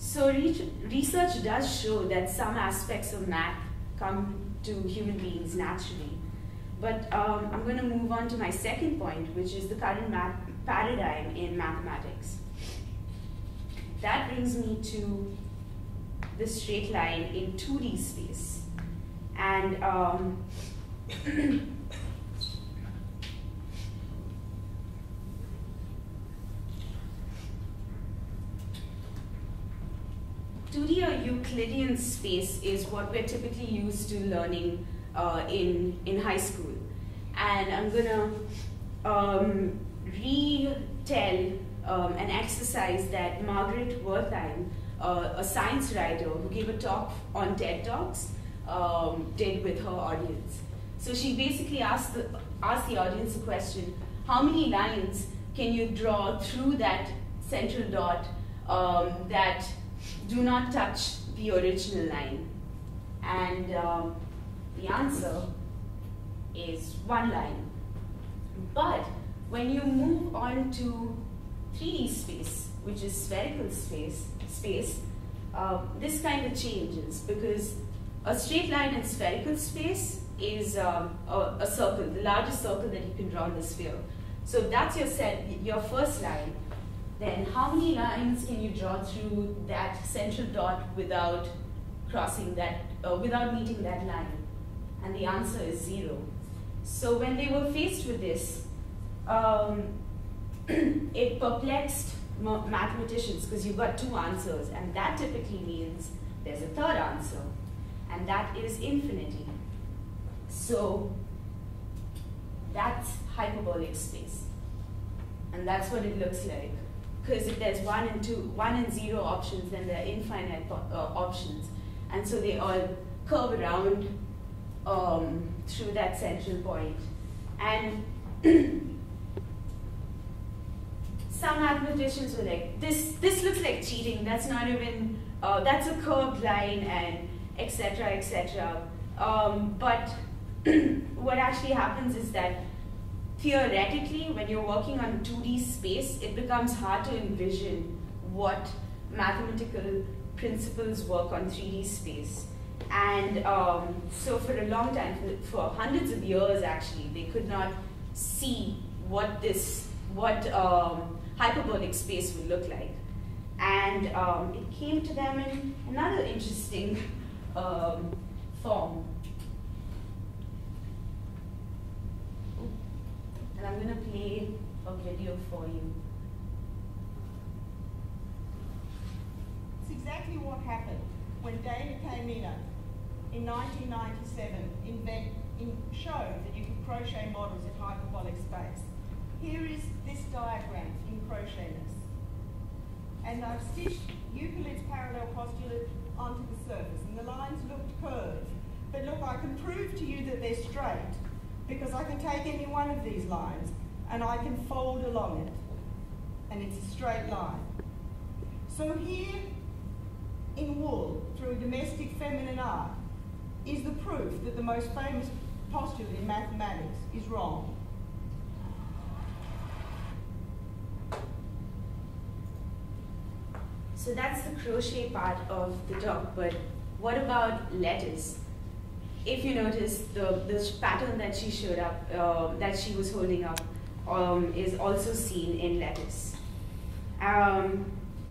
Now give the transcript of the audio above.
So research does show that some aspects of math come to human beings naturally. But I'm going to move on to my second point, which is the current paradigm in mathematics. That brings me to the straight line in 2D space. And 2D or Euclidean space is what we're typically used to learning in high school. And I'm gonna retell an exercise that Margaret Wertheim, a science writer who gave a talk on TED Talks, did with her audience. So she basically asked the audience a question: how many lines can you draw through that central dot that do not touch the original line? And the answer is 1 line. But when you move on to 3D space, which is spherical space, this kind of changes, because a straight line in spherical space is a circle, the largest circle that you can draw in the sphere. So if that's your first line, then how many lines can you draw through that central dot without crossing that, without meeting that line? And the answer is 0. So when they were faced with this, it perplexed mathematicians, because you've got 2 answers, and that typically means there's a third answer, and that is infinity. So that's hyperbolic space, and that's what it looks like. Because if there's 1 and 0 options, then there are infinite options, and so they all curve around through that central point. And some mathematicians were like, this looks like cheating, that's not even, that's a curved line, and etc., etc. But what actually happens is that theoretically, when you're working on 2D space, it becomes hard to envision what mathematical principles work on 3D space. And so for a long time, for hundreds of years actually, they could not see what hyperbolic space would look like. And it came to them in another interesting form. And I'm going to play a video for you. It's exactly what happened when David Kamina in 1997 showed that you could crochet models in hyperbolic space. Here is this diagram in crocheters. And I've stitched Euclid's parallel postulate onto the surface, and the lines looked curved. But look, I can prove to you that they're straight, because I can take any one of these lines and I can fold along it, and it's a straight line. So here in wool, through domestic feminine art, is the proof that the most famous postulate in mathematics is wrong. So that's the crochet part of the talk, but what about letters? If you notice, the pattern that she showed up, that she was holding up, is also seen in letters.